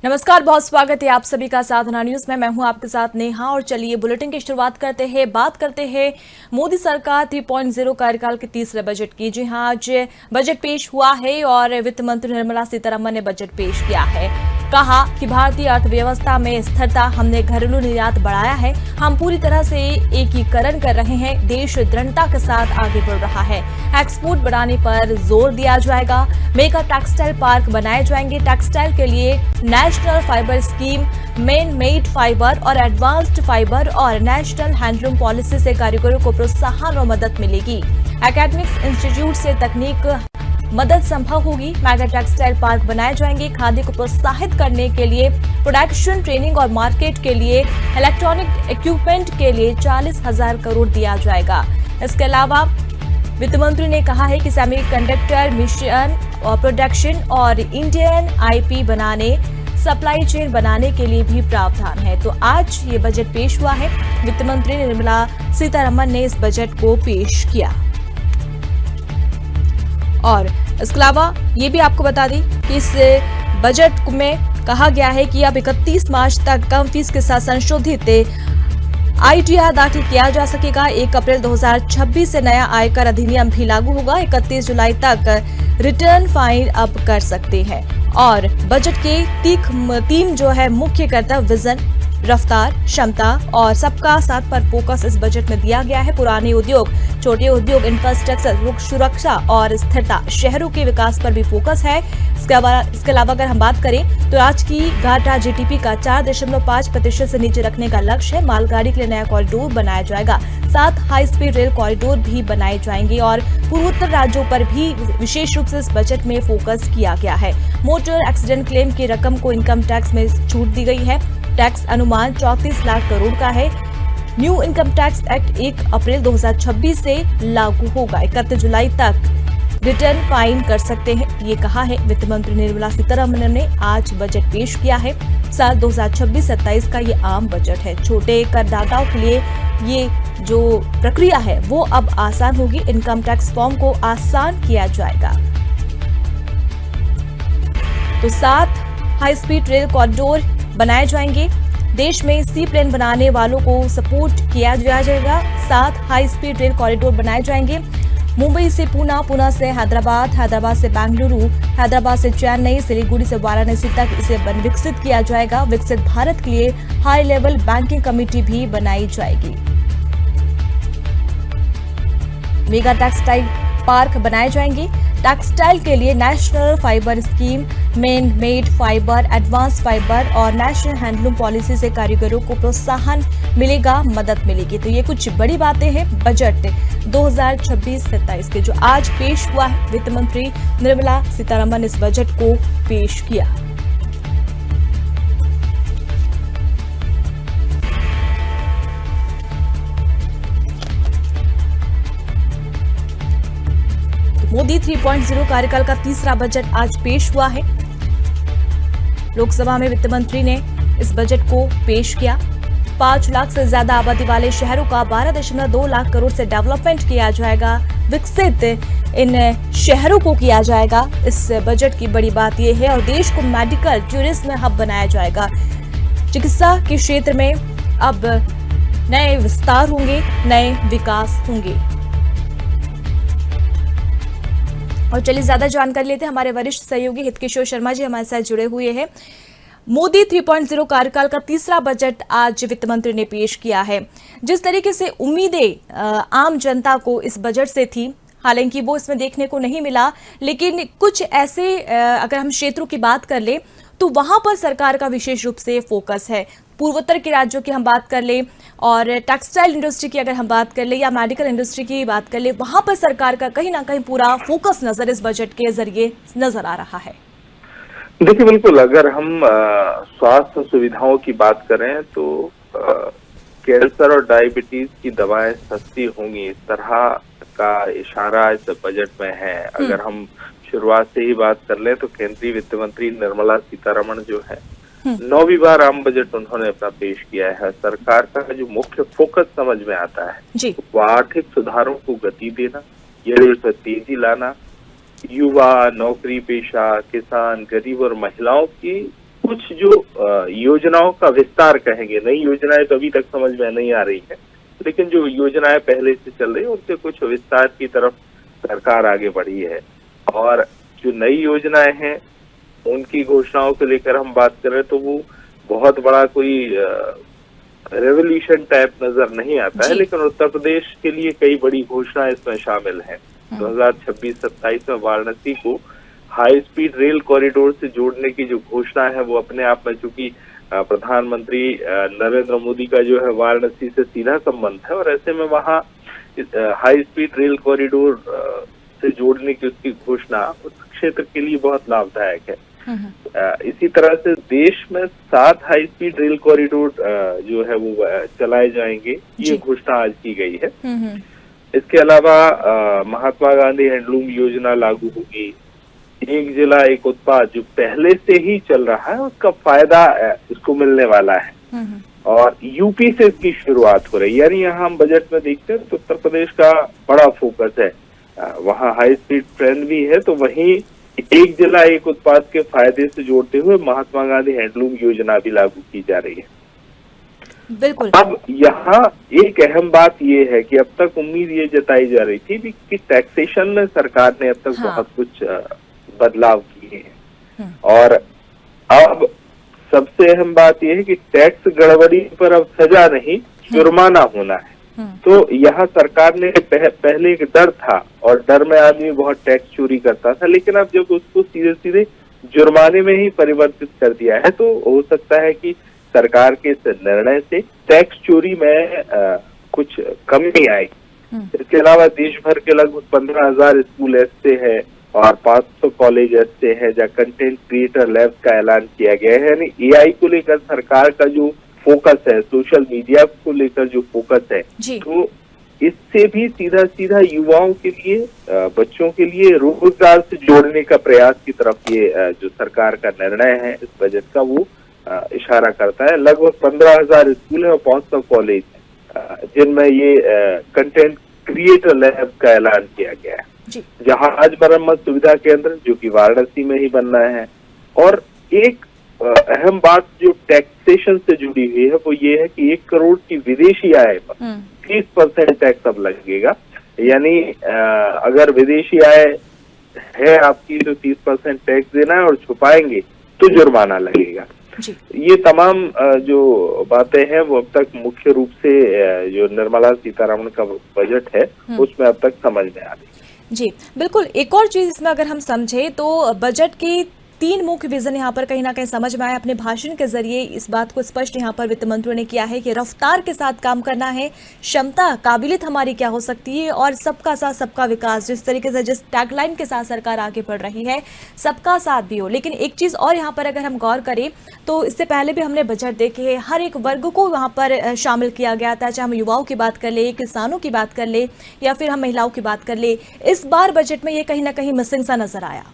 नमस्कार, बहुत स्वागत है आप सभी का साधना न्यूज में। मैं हूं आपके साथ नेहा और चलिए बुलेटिन की शुरुआत करते हैं। बात करते हैं मोदी सरकार 3.0 कार्यकाल के तीसरे बजट की। जी हां, आज बजट पेश हुआ है और वित्त मंत्री निर्मला सीतारमण ने बजट पेश किया है। कहा कि भारतीय अर्थव्यवस्था में स्थिरता, हमने घरेलू निर्यात बढ़ाया है, हम पूरी तरह से एकीकरण कर रहे हैं, देश दृढ़ता के साथ आगे बढ़ रहा है, एक्सपोर्ट बढ़ाने पर जोर दिया जाएगा, मेगा टेक्सटाइल पार्क बनाए जाएंगे, टेक्सटाइल के लिए national fibre scheme, main made fibre और एडवांस्ड फाइबर और नेशनल हैंडलूम पॉलिसी से कारीगरों को प्रोत्साहन और मदद मिलेगी, एकेडमिक्स इंस्टीट्यूट से तकनीक मदद संभव होगी, मेगा टेक्सटाइल पार्क बनाए जाएंगे, खादी को प्रोत्साहित करने के लिए प्रोडक्शन, ट्रेनिंग और मार्केट के लिए इलेक्ट्रॉनिक इक्विपमेंट के लिए 40,000 करोड़ दिया जाएगा। इसके अलावा वित्त मंत्री ने कहा है कि सेमीकंडक्टर मिशन और प्रोडक्शन और इंडियन आईपी बनाने, सप्लाई चेन बनाने के लिए भी प्रावधान है। तो आज ये बजट पेश हुआ है। वित्त मंत्री निर्मला सीतारमण ने इस बजट को पेश किया। और इसके अलावा ये भी आपको बता दें कि इस बजट में कहा गया है कि अब 31 मार्च तक कम फीस के साथ संशोधित ITR दाखिल किया जा सकेगा। 1 अप्रैल 2026 से नया आयकर अधिनियम भी लागू होगा। 31 जुलाई तक रिटर्न फाइल अब कर सकते हैं। और बजट के 3 जो है मुख्य कर्तव्य, विजन, रफ्तार, क्षमता और सबका साथ पर फोकस इस बजट में दिया गया है। पुराने उद्योग, छोटे उद्योग, इंफ्रास्ट्रक्चर, सुरक्षा और स्थिरता, शहरों के विकास पर भी फोकस है। इसके अलावा अगर हम बात करें तो आज की घाटा GDP का 4.5% से नीचे रखने का लक्ष्य है। मालगाड़ी के लिए नया कॉरिडोर बनाया जाएगा, 7 हाई स्पीड रेल कॉरिडोर भी बनाए जाएंगे और पूर्वोत्तर राज्यों पर भी विशेष रूप से इस बजट में फोकस किया गया है। मोटर एक्सीडेंट क्लेम की रकम को इनकम टैक्स में छूट दी गई है। टैक्स अनुमान 34 लाख करोड़ का है। न्यू इनकम टैक्स एक्ट 1 अप्रैल 2026 से लागू होगा। 31 जुलाई तक रिटर्न फाइल कर सकते हैं, ये कहा है वित्त मंत्री निर्मला सीतारमण ने। आज बजट पेश किया है। साल 2026-27 का ये आम बजट है। छोटे करदाताओं के लिए ये जो प्रक्रिया है वो अब आसान होगी। इनकम टैक्स फॉर्म को आसान किया जाएगा। तो 7 हाई स्पीड रेल कॉरिडोर बनाए जाएंगे। देश में सी प्लेन बनाने वालों को सपोर्ट किया जाएगा। 7 हाई स्पीड रेल कॉरिडोर बनाए जाएंगे। मुंबई से पुणे, पुणे से हैदराबाद, हैदराबाद से बेंगलुरु, हैदराबाद से चेन्नई, सिलीगुड़ी से वाराणसी तक इसे विकसित किया जाएगा। विकसित भारत के लिए हाई लेवल बैंकिंग कमेटी भी बनाई जाएगी। मेगा टेक्सटाइल पार्क बनाए जाएंगे। टेक्सटाइल के लिए national fibre scheme, main made fibre, advance fibre और नेशनल हैंडलूम पॉलिसी से कारीगरों को प्रोत्साहन मिलेगा, मदद मिलेगी। तो ये कुछ बड़ी बातें हैं बजट 2026-27 के जो आज पेश हुआ है। वित्त मंत्री निर्मला सीतारमण ने इस बजट को पेश किया। मोदी 3.0 कार्यकाल का तीसरा बजट आज पेश हुआ है। लोकसभा में वित्त मंत्री ने इस बजट को पेश किया। 5 लाख से ज्यादा आबादी वाले शहरों का 12.2 लाख करोड़ से डेवलपमेंट किया जाएगा। विकसित इन शहरों को किया जाएगा। इस बजट की बड़ी बात यह है। और देश को मेडिकल टूरिज्म हब बनाया जाएगा। चिकित्सा के क्षेत्र में अब नए विस्तार होंगे, नए विकास होंगे। और चलिए ज्यादा जानकारी लेते हैं। हमारे वरिष्ठ सहयोगी हितकिशोर शर्मा जी हमारे साथ जुड़े हुए हैं। मोदी 3.0 कार्यकाल का तीसरा बजट आज वित्त मंत्री ने पेश किया है। जिस तरीके से उम्मीदें आम जनता को इस बजट से थी, हालांकि वो इसमें देखने को नहीं मिला, लेकिन कुछ ऐसे अगर हम क्षेत्रों की बात कर ले तो वहां पर सरकार का विशेष रूप से फोकस है। पूर्वोत्तर के राज्यों की हम बात कर ले और टेक्सटाइल इंडस्ट्री की अगर हम बात कर ले या मेडिकल इंडस्ट्री की बात कर ले, वहां पर सरकार का कहीं ना कहीं पूरा फोकस नजर इस बजट के जरिए नजर आ रहा है। देखिए, बिल्कुल अगर हम स्वास्थ्य सुविधाओं की बात करें तो कैंसर और डायबिटीज की दवाएं सस्ती होंगी, इस तरह का इशारा इस बजट में है। अगर हम शुरुआत से ही बात कर लें तो केंद्रीय वित्त मंत्री निर्मला सीतारमण जो है 9वीं बार आम बजट उन्होंने अपना पेश किया है। सरकार का जो मुख्य फोकस समझ में आता है वो आर्थिक सुधारों को गति देना, ये तेजी लाना, युवा, नौकरी पेशा, किसान, गरीब और महिलाओं की कुछ जो योजनाओं का विस्तार कहेंगे, नई योजनाएं तो अभी तक समझ में नहीं आ रही है, लेकिन जो योजनाएं पहले से चल रही है उनसे कुछ विस्तार की तरफ सरकार आगे बढ़ी है। और जो नई योजनाएं हैं उनकी घोषणाओं को लेकर हम बात करें तो वो बहुत बड़ा कोई रेवोल्यूशन टाइप नजर नहीं आता है, लेकिन उत्तर प्रदेश के लिए कई बड़ी घोषणाएं इसमें शामिल हैं। 2026-27 में वाराणसी को हाई स्पीड रेल कॉरिडोर से जोड़ने की जो घोषणा है वो अपने आप में, चूंकि प्रधानमंत्री नरेंद्र मोदी का जो है वाराणसी से सीधा संबंध है और ऐसे में वहाँ हाई स्पीड रेल कॉरिडोर से जोड़ने की उसकी घोषणा उस क्षेत्र के लिए बहुत लाभदायक है। इसी तरह से देश में 7 हाई स्पीड रेल कॉरिडोर जो है वो चलाए जाएंगे, ये घोषणा आज की गई है। इसके अलावा महात्मा गांधी हैंडलूम योजना लागू होगी। एक जिला एक उत्पाद जो पहले से ही चल रहा है उसका फायदा इसको मिलने वाला है और यूपी से इसकी शुरुआत हो रही है। यानी यहाँ हम बजट में देखते हैं तो उत्तर प्रदेश का बड़ा फोकस है, वहाँ हाई स्पीड ट्रेन भी है, तो वहीं एक जिला एक उत्पाद के फायदे से जोड़ते हुए महात्मा गांधी हैंडलूम योजना भी लागू की जा रही है। बिल्कुल। अब यहाँ एक अहम बात ये है कि अब तक उम्मीद ये जताई जा रही थी कि टैक्सेशन में सरकार ने अब तक बहुत कुछ बदलाव किए हैं और अब सबसे अहम बात यह है कि टैक्स गड़बड़ी पर अब सजा नहीं जुर्माना होना है। तो यहाँ सरकार ने पहले एक डर था और डर में आदमी बहुत टैक्स चोरी करता था, लेकिन अब जब उसको सीधे सीधे जुर्माने में ही परिवर्तित कर दिया है तो हो सकता है कि सरकार के इस निर्णय से टैक्स चोरी में कुछ कमी आई। इसके अलावा देश भर के लगभग 15,000 स्कूल ऐसे हैं और 500 कॉलेज ऐसे हैं जहाँ कंटेंट क्रिएटर लैब का ऐलान किया गया है। यानी एआई को लेकर सरकार का जो फोकस है, सोशल मीडिया को लेकर जो फोकस है, तो इससे भी सीधा सीधा युवाओं के लिए, बच्चों के लिए रोजगार से जोड़ने का प्रयास की तरफ ये जो सरकार का निर्णय है इस बजट का वो इशारा करता है। लगभग 15,000 स्कूल है और 500 कॉलेज जिनमें ये कंटेंट क्रिएटर लैब का ऐलान किया गया है। जहाज मरम्मत सुविधा केंद्र जो कि वाराणसी में ही बनना है। और एक अहम बात जो टैक्सेशन से जुड़ी हुई है वो ये है कि 1 करोड़ की विदेशी आय पर 30% टैक्स अब लगेगा। यानी अगर विदेशी आय है आपकी तो 30% टैक्स देना है और छुपाएंगे तो जुर्माना लगेगा। ये तमाम जो बातें हैं वो अब तक मुख्य रूप से जो निर्मला सीतारमण का बजट है उसमें अब तक समझ में आ रही है। जी बिल्कुल। एक और चीज इसमें अगर हम समझे तो बजट की 3 मुख्य विजन यहाँ पर कहीं ना कहीं समझ में आए। अपने भाषण के जरिए इस बात को स्पष्ट यहाँ पर वित्त मंत्री ने किया है कि रफ्तार के साथ काम करना है, क्षमता काबिलियत हमारी क्या हो सकती है और सबका साथ सबका विकास, जिस तरीके से जिस टैगलाइन के साथ सरकार आगे बढ़ रही है सबका साथ भी हो। लेकिन एक चीज और यहाँ पर अगर हम गौर करें तो इससे पहले भी हमने बजट देखे है, हर एक वर्ग को वहाँ पर शामिल किया गया था, चाहे हम युवाओं की बात कर ले, किसानों की बात कर ले या फिर हम महिलाओं की बात कर ले। इस बार बजट में ये कहीं ना कहीं मिसिंग सा नजर आया।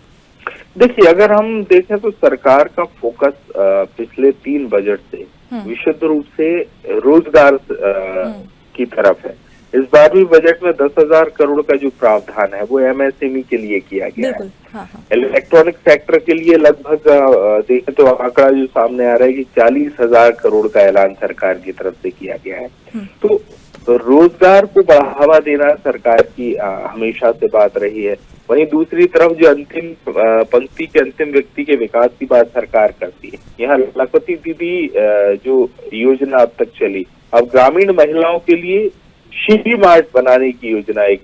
देखिए, अगर हम देखें तो सरकार का फोकस पिछले 3 बजट से विशुद्ध रूप से रोजगार की तरफ है। इस बार भी बजट में 10,000 करोड़ का जो प्रावधान है वो एमएसएमई के लिए किया गया है। इलेक्ट्रॉनिक सेक्टर के लिए लगभग देखें तो आंकड़ा जो सामने आ रहा है कि 40,000 करोड़ का ऐलान सरकार की तरफ से किया गया है। तो रोजगार को बढ़ावा देना सरकार की हमेशा से बात रही है। वहीं दूसरी तरफ जो अंतिम पंक्ति के अंतिम व्यक्ति के विकास की बात सरकार करती है। यहाँ लखपति दीदी जो योजना अब तक चली, अब ग्रामीण महिलाओं के लिए शी मार्ट बनाने की योजना एक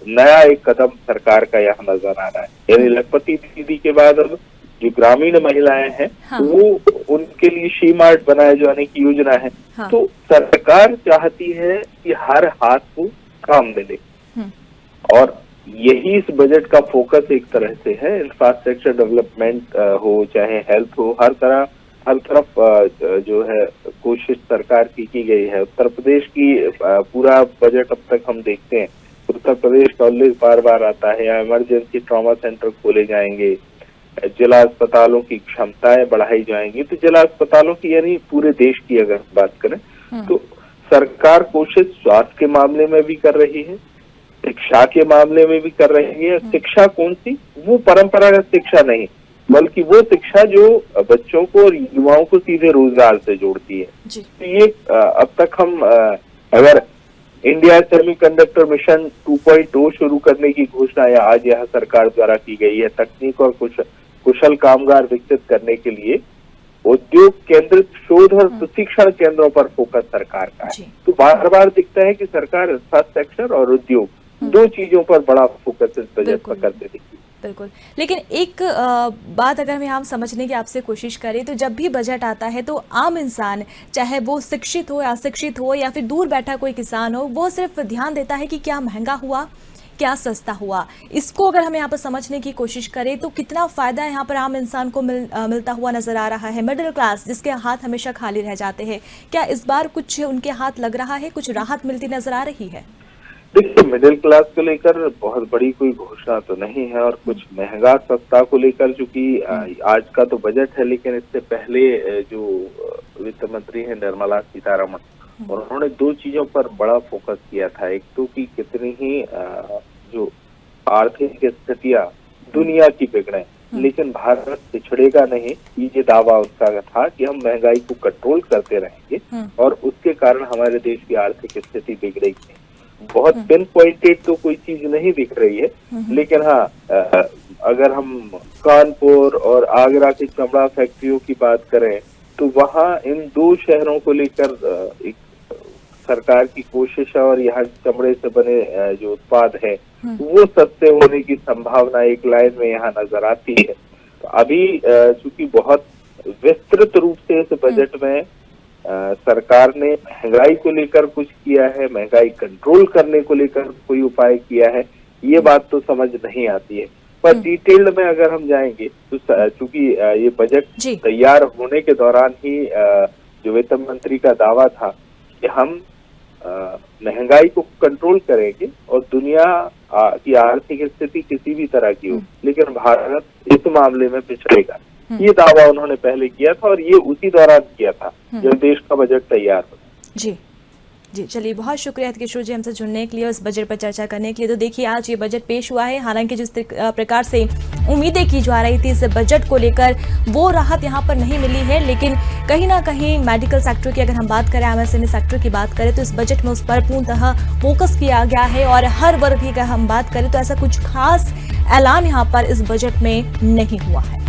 नया कदम सरकार का यहाँ नजर आ रहा है। यानी लखपति दीदी के बाद अब जो ग्रामीण महिलाएं हैं वो उनके लिए शी मार्ट बनाए जाने की योजना है। तो सरकार चाहती है कि हर हाथ को काम मिले और यही इस बजट का फोकस एक तरह से है। इंफ्रास्ट्रक्चर डेवलपमेंट हो चाहे हेल्थ हो, हर तरफ जो है कोशिश सरकार की गई है। उत्तर प्रदेश की पूरा बजट अब तक हम देखते हैं, उत्तर प्रदेश का उल्लेख बार बार आता है। इमरजेंसी ट्रॉमा सेंटर खोले जाएंगे, जिला अस्पतालों की क्षमताएं बढ़ाई जाएंगी। तो जिला अस्पतालों की यानी पूरे देश की अगर बात करें तो सरकार कोशिश स्वास्थ्य के मामले में भी कर रही है, शिक्षा के मामले में भी कर रही है। शिक्षा कौन सी? वो परंपरागत शिक्षा नहीं, बल्कि वो शिक्षा जो बच्चों को और युवाओं को सीधे रोजगार से जोड़ती है। जी। तो ये अब तक हम अगर इंडिया सेमीकंडक्टर मिशन 2.0 शुरू करने की घोषणा या आज यह सरकार द्वारा की गई है, तकनीक और कुशल कामगार विकसित करने के लिए उद्योग केंद्रित शोध और प्रशिक्षण केंद्रों पर फोकस सरकार का है। तो बार बार दिखता है कि सरकार इंफ्रास्ट्रक्चर और उद्योग दो चीजों पर बड़ा फोकस इस बजट पर करते दिखती है। बिल्कुल, लेकिन एक बात अगर हम समझने की आपसे कोशिश करें तो जब भी बजट आता है तो आम इंसान, चाहे वो शिक्षित हो या अशिक्षित हो या फिर दूर बैठा कोई किसान हो, वो सिर्फ ध्यान देता है कि क्या महंगा हुआ, क्या सस्ता हुआ। इसको अगर हम यहाँ पर समझने की कोशिश करें तो कितना फायदा यहाँ पर आम इंसान को मिलता हुआ नजर आ रहा है। मिडिल क्लास जिसके हाथ हमेशा खाली रह जाते हैं, क्या इस बार कुछ उनके हाथ लग रहा है, कुछ राहत मिलती नजर आ रही है? देखिए, मिडिल क्लास को लेकर बहुत बड़ी कोई घोषणा तो नहीं है, और कुछ महंगा सस्ता को लेकर चूंकि आज का तो बजट है, लेकिन इससे पहले जो वित्त मंत्री है निर्मला सीतारमण, उन्होंने दो चीजों पर बड़ा फोकस किया था। एक तो कि कितनी ही जो आर्थिक स्थितियां दुनिया की बिगड़े लेकिन भारत पिछड़ेगा नहीं, ये दावा उनका था कि हम महंगाई को कंट्रोल करते रहेंगे और उसके कारण हमारे देश की आर्थिक स्थिति बिगड़ेगी नहीं। बहुत पिन पॉइंटेड तो कोई चीज नहीं दिख रही है, लेकिन हाँ, अगर हम कानपुर और आगरा की चमड़ा फैक्ट्रियों की बात करें तो वहाँ इन दो शहरों को लेकर एक सरकार की कोशिश है, और यहाँ चमड़े से बने जो उत्पाद है वो सस्ते होने की संभावना एक लाइन में यहाँ नजर आती है। तो अभी चूंकि बहुत विस्तृत रूप से इस बजट में सरकार ने महंगाई को लेकर कुछ किया है, महंगाई कंट्रोल करने को लेकर कोई उपाय किया है, ये बात तो समझ नहीं आती है। पर डिटेल्ड में अगर हम जाएंगे तो चूंकि ये बजट तैयार होने के दौरान ही जो वित्त मंत्री का दावा था कि हम महंगाई को कंट्रोल करेंगे और दुनिया की आर्थिक स्थिति किसी भी तरह की हो, लेकिन भारत इस मामले में पिछड़ेगा, ये दावा उन्होंने पहले किया था, और ये उसी दौरान किया था जब देश का बजट तैयार हो। जी जी, चलिए बहुत शुक्रिया किशोर जी हमसे जुड़ने के लिए, इस बजट पर चर्चा करने के लिए। तो देखिए, आज ये बजट पेश हुआ है, हालांकि जिस प्रकार से उम्मीदें की जा रही थी इस बजट को लेकर वो राहत यहाँ पर नहीं मिली है, लेकिन कहीं ना कहीं मेडिकल सेक्टर की अगर हम बात करें, एमएसएमई सेक्टर की बात करें तो इस बजट में उस पर पूर्णतः फोकस किया गया है, और हर वर्ग की अगर हम बात करें तो ऐसा कुछ खास ऐलान यहाँ पर इस बजट में नहीं हुआ है।